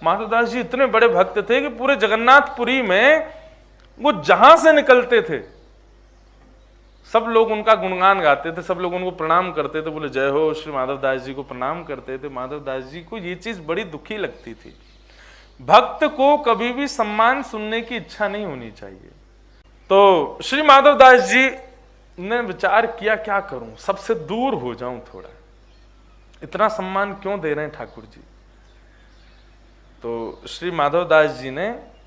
माधवदास जी इतने बड़े भक्त थे कि पूरे जगन्नाथपुरी में वो जहां से निकलते थे सब लोग उनका गुणगान गाते थे, सब लोग उनको प्रणाम करते थे, बोले जय हो, श्री माधवदास जी को प्रणाम करते थे। माधवदास जी को ये चीज बड़ी दुखी लगती थी। भक्त को कभी भी सम्मान सुनने की इच्छा नहीं होनी चाहिए। तो श्री माधवदास जी ने विचार किया, क्या करूं, सबसे दूर हो जाऊं थोड़ा, इतना सम्मान क्यों दे रहे हैं ठाकुर जी। तो श्री माधवदास जी ने,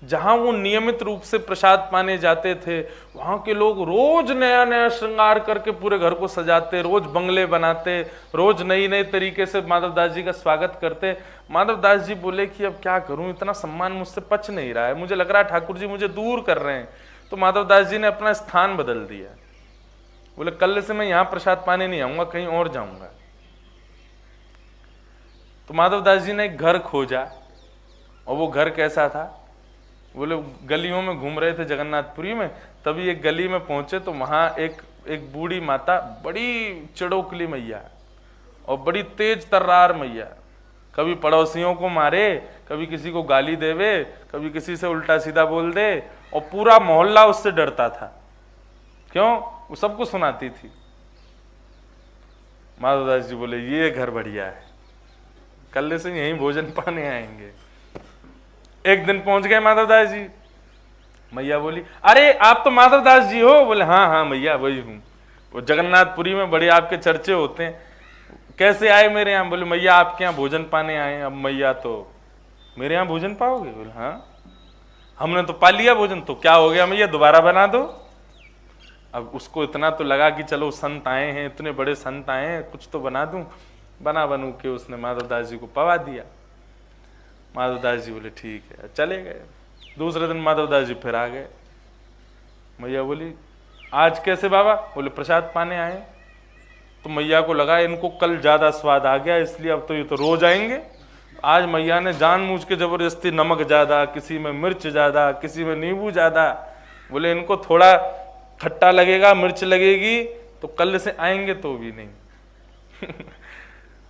जहां वो नियमित रूप से प्रसाद पाने जाते थे, वहां के लोग रोज नया नया श्रृंगार करके पूरे घर को सजाते, रोज बंगले बनाते, रोज नई नई तरीके से माधवदास जी का स्वागत करते। माधवदास जी बोले कि अब क्या करूं, इतना सम्मान मुझसे पच नहीं रहा है, मुझे लग रहा है ठाकुर जी मुझे दूर कर रहे हैं। तो माधवदास जी ने अपना स्थान बदल दिया, बोले कल से मैं यहां प्रसाद पाने नहीं आऊंगा, कहीं और जाऊंगा। तो माधवदास जी ने एक घर खोजा, और वो घर कैसा था, बोले गलियों में घूम रहे थे जगन्नाथपुरी में, तभी एक गली में पहुंचे तो वहां एक बूढ़ी माता, बड़ी चिड़ोकली मैया और बड़ी तेज तर्रार मैया, कभी पड़ोसियों को मारे, कभी किसी को गाली देवे, कभी किसी से उल्टा सीधा बोल दे, और पूरा मोहल्ला उससे डरता था। क्यों? वो सबको सुनाती थी। माधवदास जी बोले ये घर बढ़िया है, कल से यहीं भोजन पाने आएंगे। एक दिन पहुंच गए माधवदास जी, मैया बोली अरे आप तो माधवदास जी हो? बोले हाँ हाँ मैया वही हूँ, वो जगन्नाथपुरी में बड़े आपके चर्चे होते हैं, कैसे आए मेरे यहाँ? बोले मैया आपके यहाँ भोजन पाने आए। अब मैया तो मेरे यहाँ भोजन पाओगे? बोले हाँ हमने तो पा लिया भोजन, तो क्या हो गया मैया, दोबारा बना दो। अब उसको इतना तो लगा कि चलो संत आए हैं, इतने बड़े संत आए हैं, कुछ तो बना दूं। बनू के उसने माधवदास जी को पवा दिया। माधवदास जी बोले ठीक है, चले गए। दूसरे दिन माधवदास जी फिर आ गए। मैया बोली आज कैसे बाबा? बोले प्रसाद पाने आए। तो मैया को लगा इनको कल ज्यादा स्वाद आ गया, इसलिए अब तो ये तो रोज आएंगे। आज मैया ने जानबूझ के जबरदस्ती नमक ज्यादा, किसी में मिर्च ज्यादा, किसी में नींबू ज्यादा, बोले इनको थोड़ा खट्टा लगेगा, मिर्च लगेगी, तो कल से आएंगे तो भी नहीं।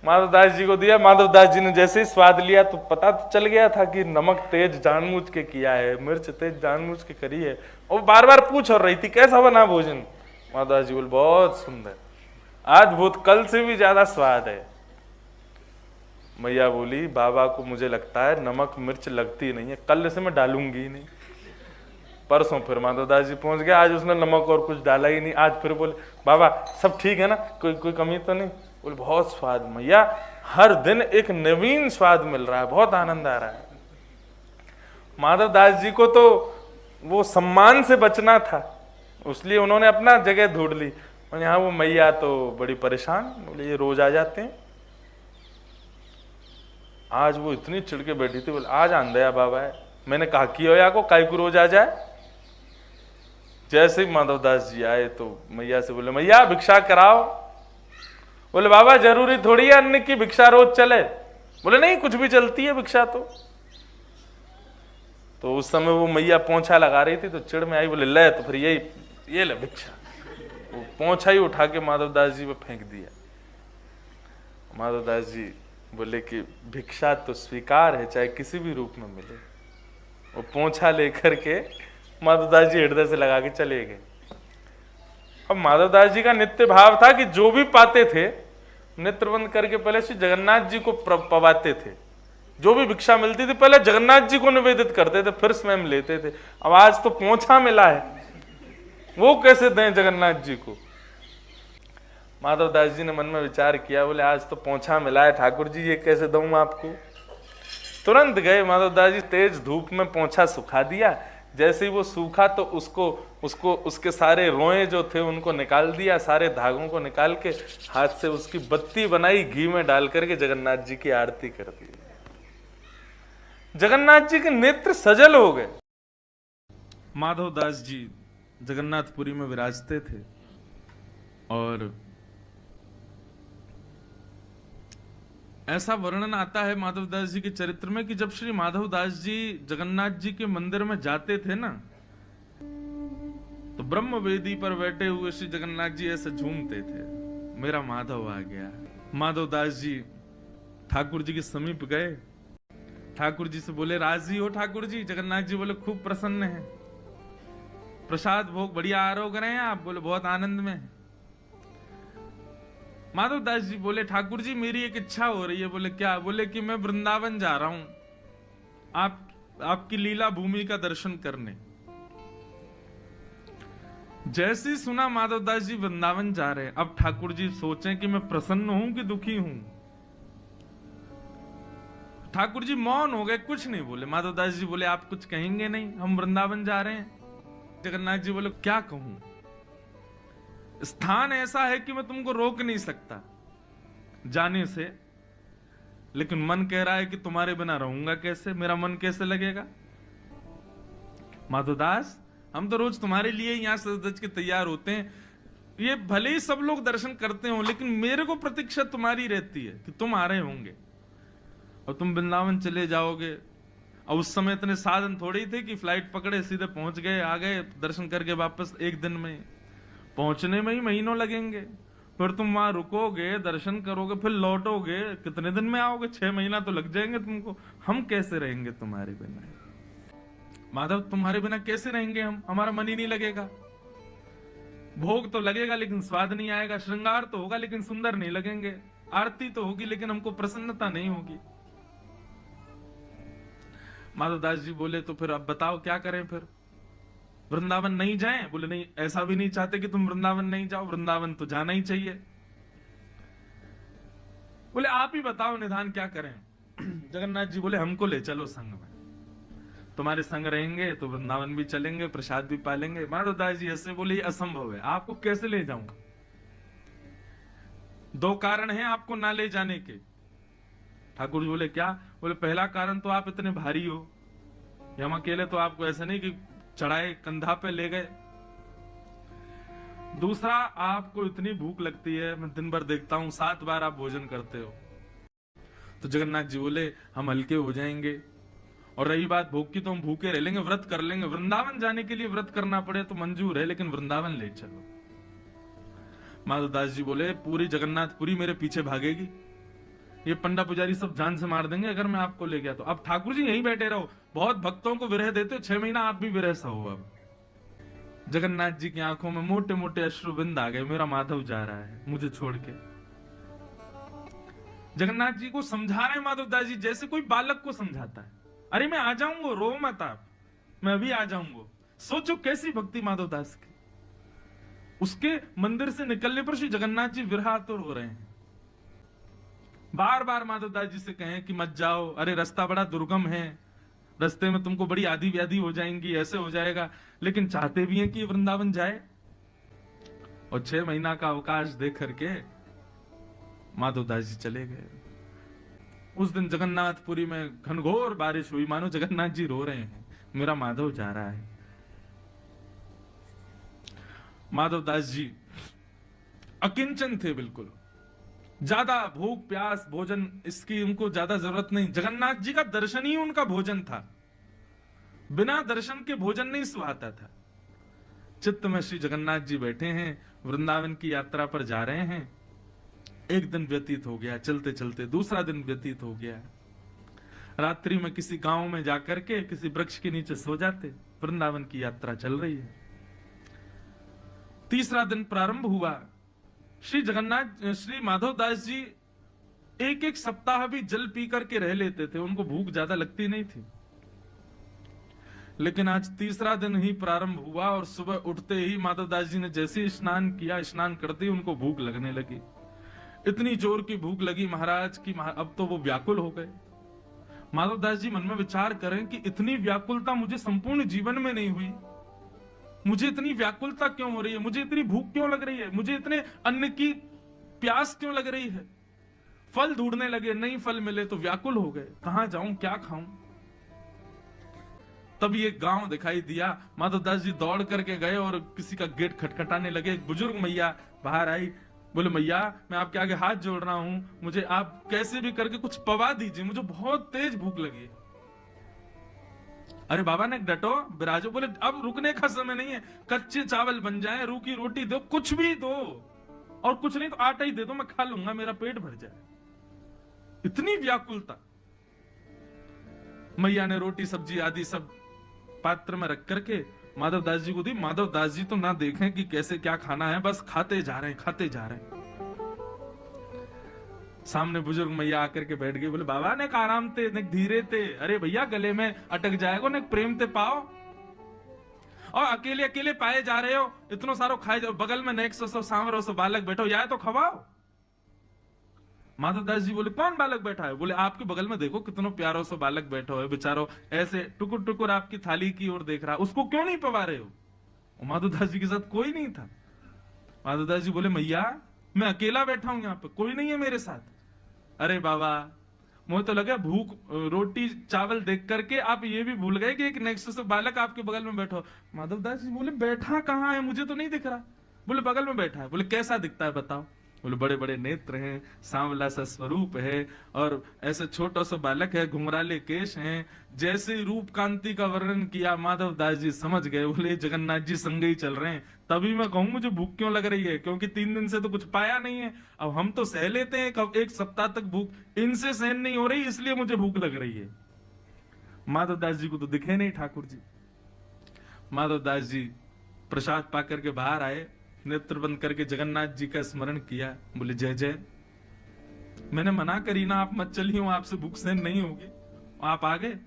माधवदास जी को दिया। माधवदास जी ने जैसे ही स्वाद लिया तो पता तो चल गया था कि नमक तेज जानबूझ के किया है, मिर्च तेज जानबूझ के करी है। और बार बार पूछ और रही थी कैसा बना भोजन। माधवदास जी बोले बहुत सुंदर, आज बहुत कल से भी ज्यादा स्वाद है। मैया बोली बाबा को मुझे लगता है नमक मिर्च लगती नहीं है, कल से मैं डालूंगी ही नहीं। परसों फिर माधवदास जी पहुंच गया, आज उसने नमक और कुछ डाला ही नहीं। आज फिर बोले बाबा सब ठीक है ना, कोई कमी तो नहीं? बोले बहुत स्वाद मैया, हर दिन एक नवीन स्वाद मिल रहा है, बहुत आनंद आ रहा है। माधवदास जी को तो वो सम्मान से बचना था, इसलिए उन्होंने अपना जगह ढूंढ ली। और यहाँ वो मैया तो बड़ी परेशान, बोले ये रोज आ जाते हैं। आज वो इतनी चिढ़ के बैठी थी, बोले आज आंधया बाबा है, मैंने कहा कि या को काय को रोज आ जाए। जैसे ही माधवदास जी आए तो मैया से बोले मैया भिक्षा कराओ। बोले बाबा जरूरी थोड़ी है अन्न की भिक्षा रोज चले। बोले नहीं कुछ भी चलती है भिक्षा तो उस समय वो मैया पोंछा लगा रही थी तो चिढ़ में आई, बोले ले तो फिर ये ले भिक्षा। वो पोंछा ही उठा के माधवदास जी पे फेंक दिया। माधवदास जी बोले कि भिक्षा तो स्वीकार है चाहे किसी भी रूप में मिले। वो पोंछा लेकर के माधवदास जी हृदय से लगा के चले गए। अब माधवदास जी का नित्य भाव था कि जो भी पाते थे नेत्र बंद करके पहले श्री जगन्नाथ जी को पवाते थे। जो भी भिक्षा मिलती थी पहले जगन्नाथ जी को निवेदित करते थे, फिर स्वयं लेते थे। अब आज तो पोंछा मिला है, वो कैसे दें जगन्नाथ जी को? माधवदास जी ने मन में विचार किया, बोले आज तो पोंछा मिला है ठाकुर जी, ये कैसे दूं आपको? तुरंत गए माधवदास जी, तेज धूप में पोंछा सुखा दिया। जैसे ही वो सूखा तो उसको उसके सारे रोए जो थे उनको निकाल दिया, सारे धागों को निकाल के हाथ से उसकी बत्ती बनाई, घी में डाल करके जगन्नाथ जी की आरती कर दी। जगन्नाथ जी के नेत्र सजल हो गए। माधवदास जी जगन्नाथपुरी में विराजते थे और ऐसा वर्णन आता है माधवदास जी के चरित्र में कि जब श्री माधवदास जी जगन्नाथ जी के मंदिर में जाते थे ना, तो ब्रह्म वेदी पर बैठे हुए श्री जगन्नाथ जी ऐसे झूमते थे, मेरा माधव आ गया। माधवदास जी ठाकुर जी के समीप गए ठाकुर जी से बोले राजी हो ठाकुर जी? जगन्नाथ जी बोले खूब प्रसन्न है। प्रसाद भोग बढ़िया आरोग रहे हैं आप? बोले बहुत आनंद में है। माधवदास जी बोले ठाकुर जी मेरी एक इच्छा हो रही है। बोले क्या? बोले कि मैं वृंदावन जा रहा हूं आपकी लीला भूमि का दर्शन करने। जैसे ही सुना माधवदास जी वृंदावन जा रहे हैं, अब ठाकुर जी सोचें कि मैं प्रसन्न हूं कि दुखी हूं। ठाकुर जी मौन हो गए, कुछ नहीं बोले। माधवदास जी बोले आप कुछ कहेंगे नहीं, हम वृंदावन जा रहे हैं। जगन्नाथ जी बोले क्या कहूं, स्थान ऐसा है कि मैं तुमको रोक नहीं सकता जाने से, लेकिन मन कह रहा है कि तुम्हारे बिना रहूंगा कैसे, मेरा मन कैसे लगेगा। माधवदास हम तो रोज तुम्हारे लिए यहां सज धज के तैयार होते हैं, ये भले ही सब लोग दर्शन करते हो, लेकिन मेरे को प्रतीक्षा तुम्हारी रहती है कि तुम आ रहे होंगे और तुम वृंदावन चले जाओगे। और उस समय इतने साधन थोड़े ही थे कि फ्लाइट पकड़े सीधे पहुंच गए, आ गए, दर्शन करके वापस एक दिन में। पहुंचने में ही महीनों लगेंगे, फिर तुम वहां रुकोगे, दर्शन करोगे, फिर लौटोगे, कितने दिन में आओगे? 6 महीना तो लग जाएंगे तुमको। हम कैसे रहेंगे तुम्हारे बिना? माधव तुम्हारे बिना कैसे रहेंगे हम? हमारा मन ही नहीं लगेगा। भोग तो लगेगा लेकिन स्वाद नहीं आएगा, श्रृंगार तो होगा लेकिन सुंदर नहीं लगेंगे, आरती तो होगी लेकिन हमको प्रसन्नता नहीं होगी। माधवदास जी बोले तो फिर अब बताओ क्या करें? फिर वृंदावन नहीं जाएं? बोले नहीं, ऐसा भी नहीं चाहते कि तुम वृंदावन नहीं जाओ, वृंदावन तो जाना ही चाहिए। बोले आप ही बताओ निधान क्या करें? जगन्नाथ जी बोले हमको ले चलो संग में, तुम्हारे संग रहेंगे तो वृंदावन भी चलेंगे, प्रसाद भी पालेंगे। माधवदास जी ऐसे बोले ये असंभव है, आपको कैसे ले जाऊं? 2 कारण हैं आपको ना ले जाने के। ठाकुर जी बोले क्या? बोले पहला कारण तो आप इतने भारी हो, हम अकेले तो आपको ऐसे नहीं कि चढ़ाए कंधा पे ले गए। दूसरा, आपको इतनी भूख लगती है, मैं दिन भर देखता हूं 7 बार आप भोजन करते हो। तो जगन्नाथ जी बोले हम हल्के हो जाएंगे, और रही बात भूख की तो हम भूखे रह लेंगे, व्रत कर लेंगे। वृंदावन जाने के लिए व्रत करना पड़े तो मंजूर है, लेकिन वृंदावन ले चलो। माधवदास जी बोले पूरी जगन्नाथपुरी मेरे पीछे भागेगी, ये पंडा पुजारी सब जान से मार देंगे अगर मैं आपको ले गया तो। अब ठाकुर जी यहीं बैठे रहो, बहुत भक्तों को विरह देते हो, 6 महीना आप भी विरह सा हो। अब जगन्नाथ जी की आंखों में मोटे मोटे अश्रुबिंद आ गए, मेरा माधव जा रहा है मुझे छोड़ के। जगन्नाथ जी को समझा रहे माधवदास जी जैसे कोई बालक को समझाता है, अरे मैं आ जाऊंगा, रो मत आप, मैं अभी आ जाऊंगा। सोचो कैसी भक्ति माधवदास की। उसके मंदिर से निकलने पर श्री जगन्नाथ जी विरहातुर हो रहे हैं। बार बार माधवदास जी से कहें कि मत जाओ, अरे रास्ता बड़ा दुर्गम है, रास्ते में तुमको बड़ी आदि व्याधि हो जाएंगी, ऐसे हो जाएगा, लेकिन चाहते भी हैं कि वृंदावन जाए। और 6 महीना का अवकाश दे करके माधवदास जी चले गए। उस दिन जगन्नाथपुरी में घनघोर बारिश हुई, मानो जगन्नाथ जी रो रहे हैं, मेरा माधव जा रहा है। माधवदास जी अकिंचन थे बिल्कुल, ज्यादा भूख प्यास भोजन इसकी उनको ज्यादा जरूरत नहीं। जगन्नाथ जी का दर्शन ही उनका भोजन था, बिना दर्शन के भोजन नहीं सुहाता था। चित्त में श्री जगन्नाथ जी बैठे हैं, वृंदावन की यात्रा पर जा रहे हैं। एक दिन व्यतीत हो गया, चलते चलते दूसरा दिन व्यतीत हो गया। रात्रि में किसी गांव में जाकर के किसी वृक्ष के नीचे सो जाते, वृंदावन की यात्रा चल रही है। तीसरा दिन प्रारंभ हुआ। श्री माधवदास जी एक एक सप्ताह भी जल पी करके रह लेते थे, उनको भूख ज्यादा लगती नहीं थी। लेकिन आज तीसरा दिन ही प्रारंभ हुआ और सुबह उठते ही माधवदास जी ने जैसे ही स्नान किया, स्नान करते ही उनको भूख लगने लगी। इतनी जोर की भूख लगी महाराज की अब तो वो व्याकुल हो गए। माधवदास जी मन में विचार करें कि इतनी व्याकुलता मुझे संपूर्ण जीवन में नहीं हुई, मुझे इतनी व्याकुलता क्यों हो रही है, मुझे इतनी भूख क्यों लग रही है, मुझे इतने अन्न की प्यास क्यों लग रही है। फल ढूंढने लगे, नहीं फल मिले तो व्याकुल हो गए, कहां जाऊं क्या खाऊं। तभी एक गांव दिखाई दिया, माधवदास जी दौड़ करके गए और किसी का गेट खटखटाने लगे। एक बुजुर्ग मैया बाहर आई, बोले मैया मैं आपके आगे हाथ जोड़ रहा हूं, मुझे आप कैसे भी करके कुछ पवा दीजिए, मुझे बहुत तेज भूख लगी है। अरे बाबा ने डटो बिराजो, बोले अब रुकने का समय नहीं है, कच्चे चावल बन जाए, रूखी रोटी दो, कुछ भी दो, और कुछ नहीं तो आटा ही दे दो, मैं खा लूंगा, मेरा पेट भर जाए। इतनी व्याकुलता। मैया ने रोटी सब्जी आदि सब पात्र में रख करके माधवदास जी को दी। माधवदास जी तो ना देखें कि कैसे क्या खाना है, बस खाते जा रहे हैं, खाते जा रहे हैं। सामने बुजुर्ग मैया आकर के बैठ गई, बोले बाबा ने आराम थे, ने धीरे थे, अरे भैया गले में अटक जाएगा, ने प्रेम ते पाओ, और अकेले अकेले पाए जा रहे हो, इतना सारो खाए जाओ, बगल में नेक सो सांवरो सो बालक बैठो, या तो खवाओ। माधवदास जी बोले कौन बालक बैठा है? बोले आपके बगल में देखो कितनो प्यारो सो बालक बैठो है, बेचारो ऐसे टुकुर टुकुर आपकी थाली की ओर देख रहा, उसको क्यों नहीं पवा रहे हो? माधवदास जी के साथ कोई नहीं था। माधवदास जी बोले मैया मैं अकेला बैठा हूं यहाँ पे, कोई नहीं है मेरे साथ। अरे बाबा मुझे तो लगा भूख रोटी चावल देख करके आप ये भी भूल गए कि एक नेक्स्ट से बालक आपके बगल में बैठो। माधवदास जी बोले बैठा कहाँ है, मुझे तो नहीं दिख रहा। बोले बगल में बैठा है। बोले कैसा दिखता है बताओ? बोले बड़े बड़े नेत्र हैं, सांवला सा स्वरूप है, और ऐसे छोटा सा बालक है, घुंघराले केश हैं। जैसे रूप कांति का वर्णन किया माधवदास जी समझ गए। बोले जगन्नाथ जी संग ही चल रहे हैं, तभी मैं कहूं मुझे भूख क्यों लग रही है, क्योंकि 3 दिन से तो कुछ पाया नहीं है। अब हम तो सह लेते हैं कब एक सप्ताह तक भूख, इनसे सहन नहीं हो रही, इसलिए मुझे भूख लग रही है। माधवदास जी को तो दिखे नहीं ठाकुर जी। माधवदास जी प्रसाद पाकर के बाहर आए, नेत्र बंद करके जगन्नाथ जी का स्मरण किया। बोले जय जय, मैंने मना करी ना, आप मत चलिए, आपसे भूख सहन नहीं होगी, आप आ गए।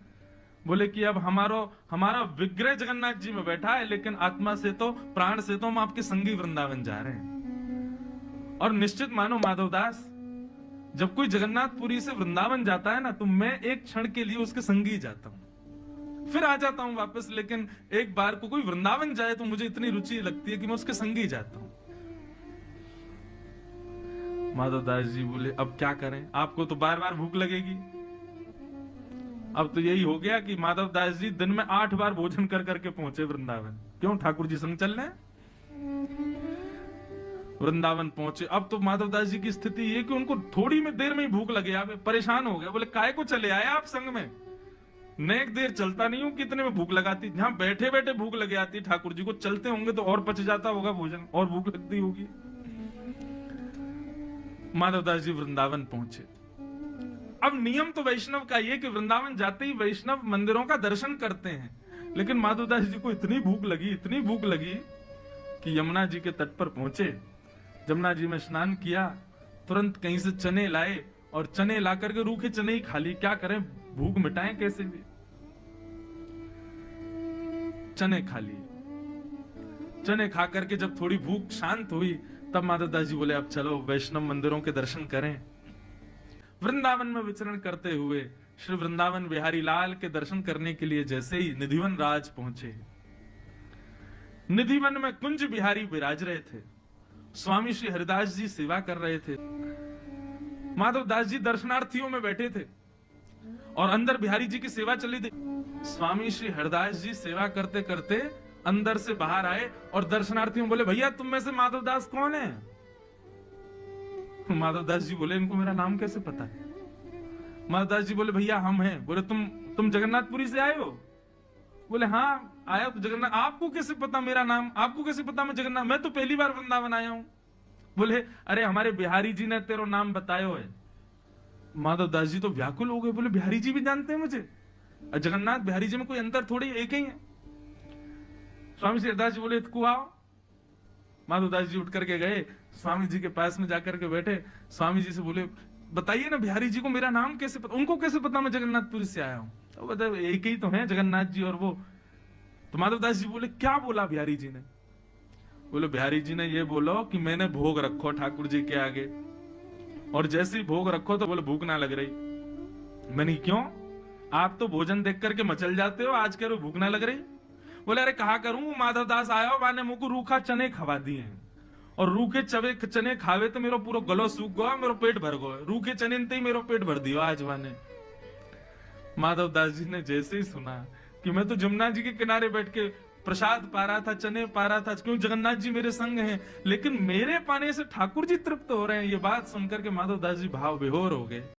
बोले कि अब हमारा विग्रह जगन्नाथ जी में बैठा है, लेकिन आत्मा से तो प्राण से तो हम आपके संगी वृंदावन जा रहे हैं। और निश्चित मानो माधवदास, जब कोई जगन्नाथपुरी से वृंदावन जाता है ना, तो मैं एक क्षण के लिए उसके संगी जाता हूं, फिर आ जाता हूं वापस। लेकिन एक बार को कोई वृंदावन जाए तो मुझे इतनी रुचि लगती है कि मैं उसके संग ही जाता हूं। माधवदास जी बोले अब क्या करें, आपको तो बार बार भूख लगेगी। अब तो यही हो गया कि माधवदास जी दिन में 8 बार भोजन कर करके पहुंचे वृंदावन। क्यों? ठाकुर जी संग चल रहे हैं। वृंदावन पहुंचे। अब तो माधवदास जी की स्थिति ये कि उनको थोड़ी में देर में ही भूख लगे, परेशान हो गए। बोले काय को चले आए आप संग में, नेक देर चलता नहीं हूं, कितने में भूख लगाती, जहां बैठे बैठे भूख लगे आती ठाकुर जी को, चलते होंगे तो और पच जाता होगा भोजन, और भूख लगती होगी। माधवदास जी वृंदावन पहुंचे। अब नियम तो वैष्णव का ये कि वृंदावन जाते ही वैष्णव मंदिरों का दर्शन करते हैं, लेकिन माधवदास जी को इतनी भूख लगी कि यमुना जी के तट पर पहुंचे। यमुना जी में स्नान किया, तुरंत कहीं से चने लाए, और चने ला करके रूखे चने ही खा ली। क्या करें, भूख मिटाएं कैसे भी, चने खा लिए। चने खा करके जब थोड़ी भूख शांत हुई, तब माधवदास जी बोले अब चलो वैष्णव मंदिरों के दर्शन करें। वृंदावन में विचरण करते हुए श्री वृंदावन बिहारी लाल के दर्शन करने के लिए जैसे ही निधिवन राज पहुंचे, निधिवन में कुंज बिहारी विराज रहे थे। स्वामी श्री हरिदास जी सेवा कर रहे थे। माधवदास जी दर्शनार्थियों में बैठे थे और अंदर बिहारी जी की सेवा चली थी। स्वामी श्री हरिदास जी सेवा करते करते अंदर से बाहर आए और दर्शनार्थियों बोले भैया तुम में से माधवदास कौन है? माधवदास जी बोले इनको मेरा नाम कैसे पता है? माधवदास जी बोले भैया हम हैं। बोले तुम जगन्नाथपुरी से आए हो? बोले हाँ आया तो जगन्नाथ। आपको कैसे पता मेरा नाम? आपको कैसे पता मैं जगन्नाथ? मैं तो पहली बार वृंदावन आया हूं। बोले अरे हमारे बिहारी जी ने तेरा नाम बताया है। माधवदास जी तो व्याकुल हो गए। बोले बिहारी जी भी जानते हैं मुझे? जगन्नाथ बिहारी जी में कोई अंतर थोड़ी, एक ही है। स्वामी श्री हरिदास जी बोले इतकू आओ। माधवदास जी उठ करके गए, स्वामी जी के पास में जाकर के बैठे। स्वामी जी से बोले बताइए ना बिहारी जी को मेरा नाम कैसे पता, उनको कैसे पता मैं जगन्नाथपुरी से आया हूं? तो बता एक ही तो है जगन्नाथ जी और वो। तो माधवदास जी बोले क्या बोला बिहारी जी ने? बोले बिहारी जी ने ये बोलो कि मैंने भोग रखो ठाकुर जी के आगे, और जैसे ही भोग रखो तो बोले भूख ना लग रही। मैंने क्यों? आप तो भोजन देख करके मचल जाते हो, आज कह रहे भूख ना लग रही। बोले अरे कहा करूं, माधवदास आया माने मुंह को रूखा चने खवा दिए हैं, और रूखे चने खावे तो मेरा पूरा गलो सूख गया, मेरा पेट भर गया। रूखे चने ही मेरा पेट भर दिया आज वाने। माधवदास जी ने जैसे ही सुना कि मैं तो जमुना जी के किनारे बैठ के प्रसाद पा रहा था, चने पा रहा था, क्यों जगन्नाथ जी मेरे संग हैं, लेकिन मेरे पाने से ठाकुर जी तृप्त हो रहे हैं, ये बात सुनकर के माधवदास जी भाव विभोर हो गए।